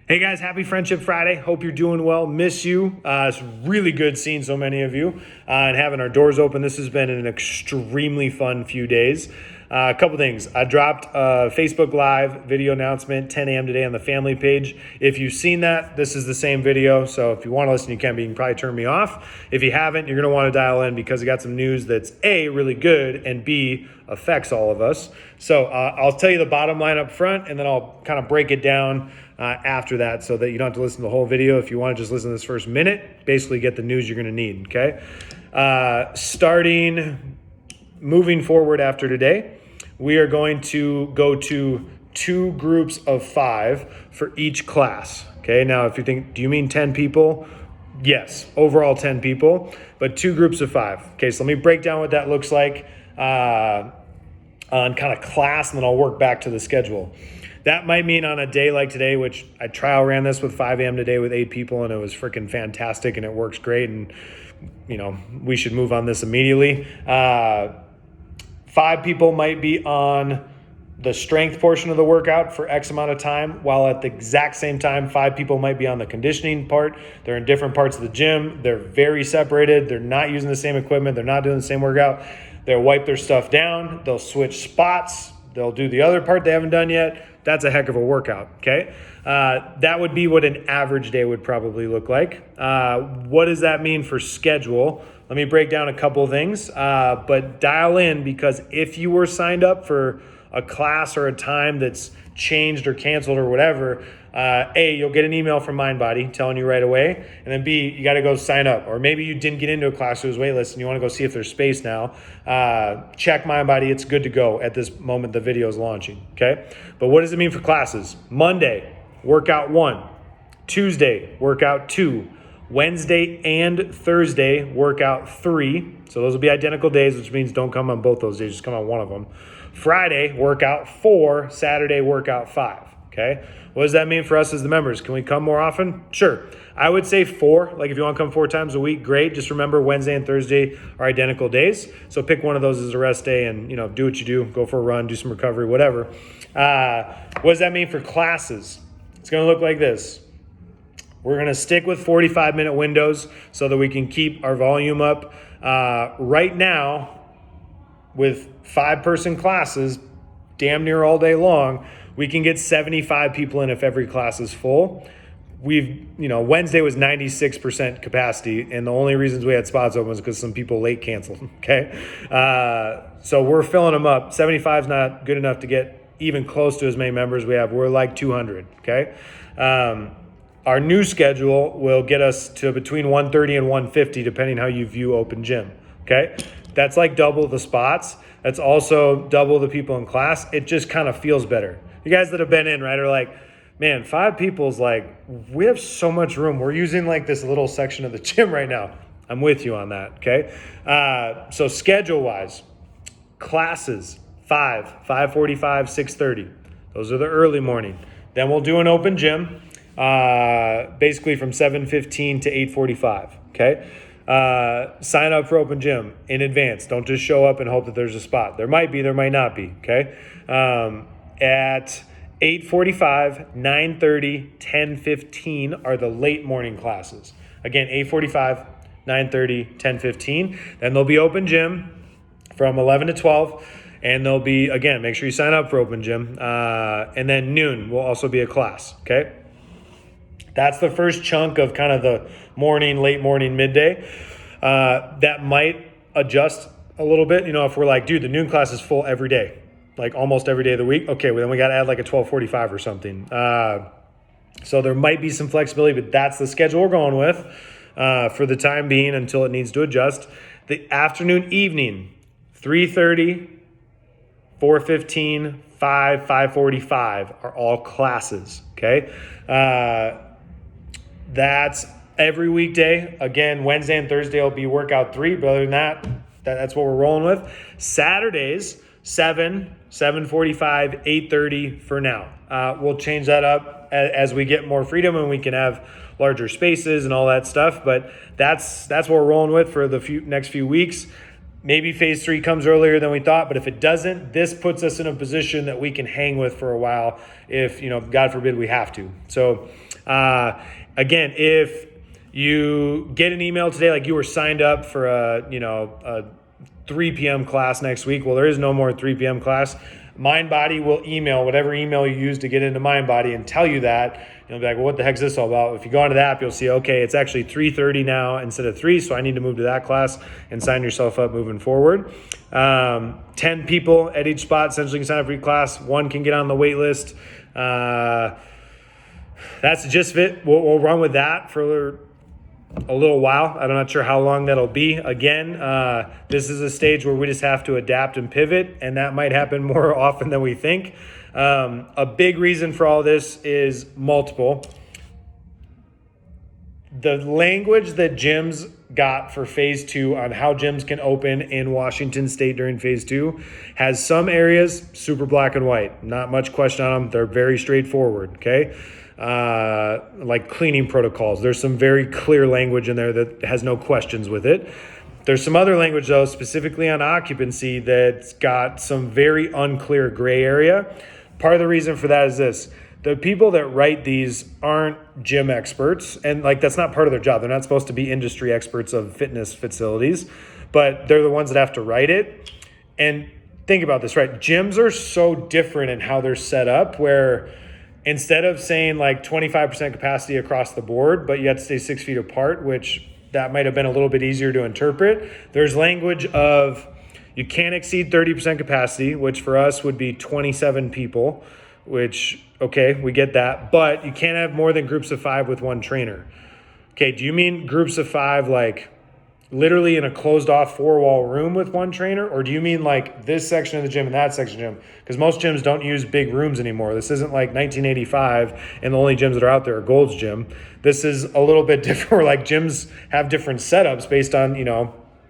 Hey guys, happy Friendship Friday. Hope you're doing well. Miss you. It's really good seeing so many of you and having our doors open. This has been an extremely fun few days. A couple things. I dropped a Facebook Live video announcement 10 a.m. today on the family page. If you've seen that, this is the same video. So if you want to listen, you can, but you can probably turn me off. If you haven't, you're going to want to dial in because I got some news that's A, really good, and B, affects all of us. So I'll tell you the bottom line up front, and then I'll kind of break it down after that so that you don't have to listen to the whole video. If you want to just listen to this first minute, basically get the news you're going to need, okay? Moving forward after today, we are going to go to 2 groups of 5 for each class, okay? Now, if you think, do you mean 10 people? Yes, overall 10 people, but 2 groups of 5. Okay, so let me break down what that looks like on kind of class, and then I'll work back to the schedule. That might mean on a day like today, which I trial ran this with 5 a.m. today with 8 people, and it was freaking fantastic, and it works great, and, you know, we should move on this immediately. 5 people might be on the strength portion of the workout for X amount of time, while at the exact same time, 5 people might be on the conditioning part. They're in different parts of the gym. They're very separated. They're not using the same equipment. They're not doing the same workout. They'll wipe their stuff down. They'll switch spots. They'll do the other part they haven't done yet. That's a heck of a workout, okay? That would be what an average day would probably look like. What does that mean for schedule? Let me break down a couple things, but dial in, because if you were signed up for a class or a time that's changed or canceled or whatever, A, you'll get an email from MindBody telling you right away, and then B, you got to go sign up. Or maybe you didn't get into a class, it was waitlist, and you want to go see if there's space now. Check MindBody, it's good to go at this moment the video is launching, okay? But what does it mean for classes? Monday, workout 1. Tuesday, workout 2. Wednesday and Thursday, workout 3. So those will be identical days, which means don't come on both those days, just come on one of them. Friday, workout 4. Saturday, workout 5. Okay. What does that mean for us as the members? Can we come more often? Sure. I would say 4. Like if you want to come 4 times a week, great. Just remember Wednesday and Thursday are identical days. So pick one of those as a rest day and, you know, do what you do. Go for a run, do some recovery, whatever. What does that mean for classes? It's going to look like this. We're going to stick with 45-minute windows so that we can keep our volume up. Right now, with 5-person classes, damn near all day long, we can get 75 people in if every class is full. Wednesday was 96% capacity, and the only reasons we had spots open was because some people late canceled, okay? So we're filling them up. 75 is not good enough to get even close to as many members we have. We're like 200, okay? Our new schedule will get us to between 130 and 150, depending how you view open gym, okay? That's like double the spots. That's also double the people in class. It just kind of feels better. You guys that have been in, right, are like, man, 5 people's like, we have so much room. We're using like this little section of the gym right now. I'm with you on that, okay? So schedule-wise, classes, 5:45, 6:30. Those are the early morning. Then we'll do an open gym, basically from 7:15 to 8:45, okay? Sign up for open gym in advance. Don't just show up and hope that there's a spot. There might be, there might not be, okay? At 8:45, 9:30, 10:15 are the late morning classes. Again, 8:45, 9:30, 10:15. Then there'll be open gym from 11 to 12. And there'll be, again, make sure you sign up for open gym. And then noon will also be a class, okay? That's the first chunk of kind of the morning, late morning, midday. That might adjust a little bit. You know, if we're like, dude, the noon class is full every day, like almost every day of the week. Okay, well, then we got to add like a 12:45 or something. So there might be some flexibility, but that's the schedule we're going with for the time being until it needs to adjust. The afternoon, evening, 3:30, 4:15, 5:45 are all classes, okay? That's every weekday. Again, Wednesday and Thursday will be workout 3, but other than that, that's what we're rolling with. Saturdays, 7, 7:45, 8:30 for now. We'll change that up as we get more freedom and we can have larger spaces and all that stuff, but that's what we're rolling with for the next few weeks. Maybe phase 3 comes earlier than we thought, but if it doesn't, this puts us in a position that we can hang with for a while if, God forbid, we have to. So Again, if you get an email today, like you were signed up for a 3 p.m. class next week, well, there is no more 3 p.m. class. MindBody will email whatever email you use to get into MindBody and tell you that. You'll be like, well, what the heck is this all about? If you go onto the app, you'll see, okay, it's actually 3:30 now instead of 3, so I need to move to that class and sign yourself up moving forward. 10 people at each spot essentially can sign up for each class. 1 can get on the wait list. That's the gist of it. We'll run with that for a little while. I'm not sure how long that'll be. Again, this is a stage where we just have to adapt and pivot, and that might happen more often than we think. A big reason for all this is multiple. The language that gyms got for phase 2 on how gyms can open in Washington State during phase 2 has some areas super black and white. Not much question on them. They're very straightforward, okay? Like cleaning protocols. There's some very clear language in there that has no questions with it. There's some other language, though, specifically on occupancy, that's got some very unclear gray area. Part of the reason for that is this. The people that write these aren't gym experts, and like that's not part of their job. They're not supposed to be industry experts of fitness facilities, but they're the ones that have to write it. And think about this, right? Gyms are so different in how they're set up, where instead of saying like 25% capacity across the board, but you have to stay 6 feet apart, which that might have been a little bit easier to interpret. There's language of you can't exceed 30% capacity, which for us would be 27 people, which, okay, we get that. But you can't have more than groups of 5 with 1 trainer. Okay, do you mean groups of 5 like literally in a closed off 4-wall room with 1 trainer? Or do you mean like this section of the gym and that section of the gym? Because most gyms don't use big rooms anymore. This isn't like 1985 and the only gyms that are out there are Gold's Gym. This is a little bit different where like gyms have different setups based on,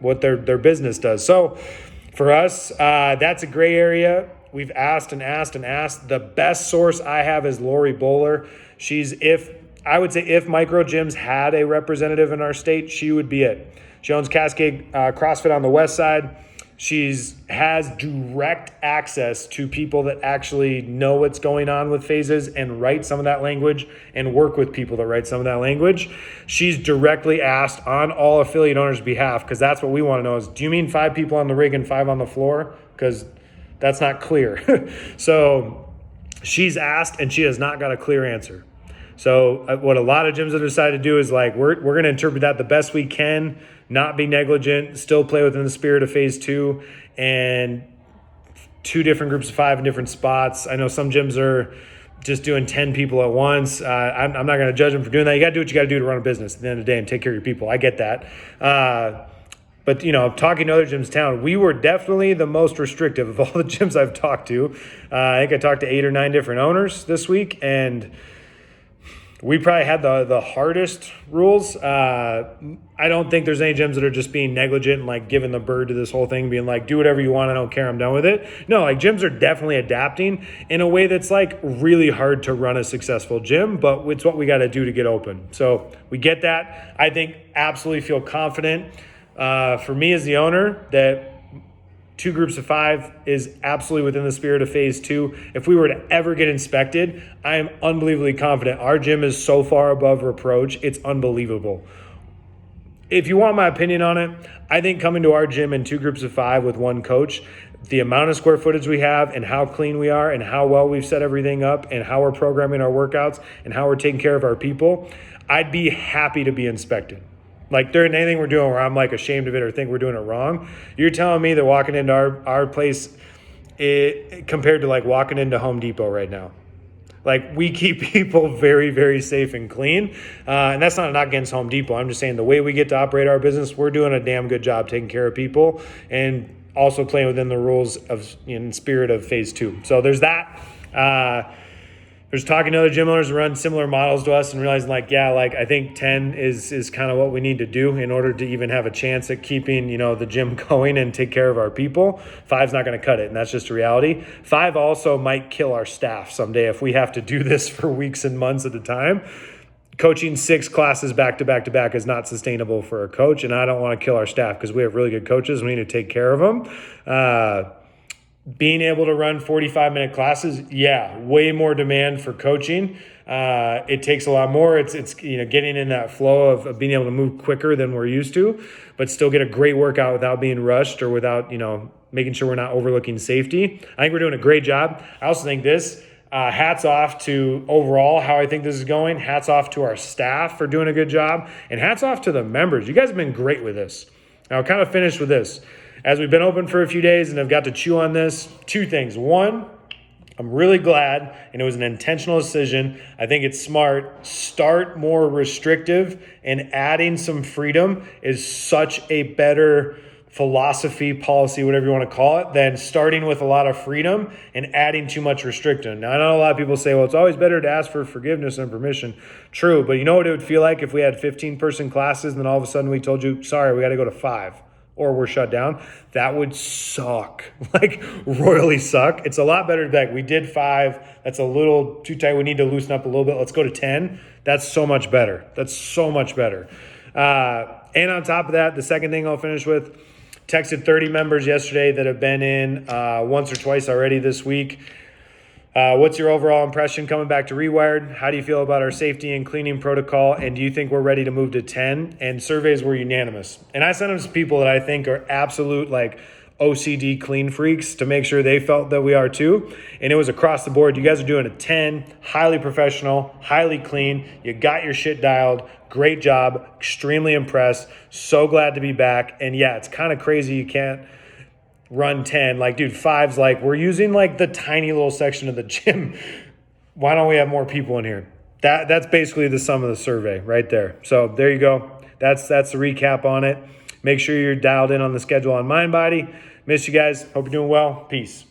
what their business does. So for us, that's a gray area. We've asked and asked and asked. The best source I have is Lori Bowler. I would say if micro gyms had a representative in our state, she would be it. She owns Cascade CrossFit on the west side. She has direct access to people that actually know what's going on with phases and write some of that language and work with people that write some of that language. She's directly asked on all affiliate owners' behalf, because that's what we want to know is, do you mean 5 people on the rig and 5 on the floor? Because that's not clear. So she's asked and she has not got a clear answer. So what a lot of gyms have decided to do is like, we're going to interpret that the best we can, not be negligent, still play within the spirit of phase 2, and 2 different groups of 5 in different spots. I know some gyms are just doing 10 people at once. I'm not going to judge them for doing that. You got to do what you got to do to run a business at the end of the day and take care of your people. I get that. But, talking to other gyms in town, we were definitely the most restrictive of all the gyms I've talked to. I think I talked to 8 or 9 different owners this week, and we probably had the hardest rules. I don't think there's any gyms that are just being negligent and like giving the bird to this whole thing, being like, do whatever you want, I don't care, I'm done with it. No, like gyms are definitely adapting in a way that's like really hard to run a successful gym, but it's what we got to do to get open. So we get that. I think absolutely feel confident for me as the owner that 2 groups of 5 is absolutely within the spirit of phase 2. If we were to ever get inspected, I am unbelievably confident. Our gym is so far above reproach. It's unbelievable. If you want my opinion on it, I think coming to our gym in 2 groups of 5 with 1 coach, the amount of square footage we have and how clean we are and how well we've set everything up and how we're programming our workouts and how we're taking care of our people, I'd be happy to be inspected. Like during anything we're doing where I'm like ashamed of it or think we're doing it wrong, you're telling me that walking into our place compared to like walking into Home Depot right now. Like we keep people very, very safe and clean. And that's not a knock against Home Depot. I'm just saying the way we get to operate our business, we're doing a damn good job taking care of people and also playing within the rules of in spirit of phase 2. So there's that. There's talking to other gym owners who run similar models to us and realizing I think 10 is kind of what we need to do in order to even have a chance at keeping, the gym going and take care of our people. 5's not going to cut it, and that's just a reality. 5 also might kill our staff someday if we have to do this for weeks and months at a time. Coaching 6 classes back to back to back is not sustainable for a coach, and I don't want to kill our staff because we have really good coaches and we need to take care of them. Being able to run 45-minute classes, way more demand for coaching. It takes a lot more. It's getting in that flow of being able to move quicker than we're used to, but still get a great workout without being rushed or without making sure we're not overlooking safety. I think we're doing a great job. I also think this. Hats off to overall how I think this is going. Hats off to our staff for doing a good job. And hats off to the members. You guys have been great with this. Now, I'll kind of finish with this. As we've been open for a few days and have got to chew on this, two things. One, I'm really glad, and it was an intentional decision. I think it's smart. Start more restrictive, and adding some freedom is such a better philosophy, policy, whatever you want to call it, than starting with a lot of freedom and adding too much restriction. Now, I know a lot of people say, well, it's always better to ask for forgiveness and permission. True, but you know what it would feel like if we had 15-person classes and then all of a sudden we told you, sorry, we got to go to 5 or we're shut down? That would suck, like royally suck. It's a lot better that we did 5. That's a little too tight. We need to loosen up a little bit. Let's go to 10. That's so much better. That's so much better. And on top of that, the second thing I'll finish with, texted 30 members yesterday that have been in once or twice already this week. What's your overall impression coming back to Rewired? How do you feel about our safety and cleaning protocol? And do you think we're ready to move to 10? And surveys were unanimous. And I sent them to people that I think are absolute OCD clean freaks to make sure they felt that we are too. And it was across the board. You guys are doing a 10, highly professional, highly clean. You got your shit dialed. Great job. Extremely impressed. So glad to be back. And yeah, it's kind of crazy you can't run 10. Dude, 5's we're using the tiny little section of the gym. Why don't we have more people in here? That's basically the sum of the survey right there. So there you go. That's the recap on it. Make sure you're dialed in on the schedule on MindBody. Miss you guys. Hope you're doing well. Peace.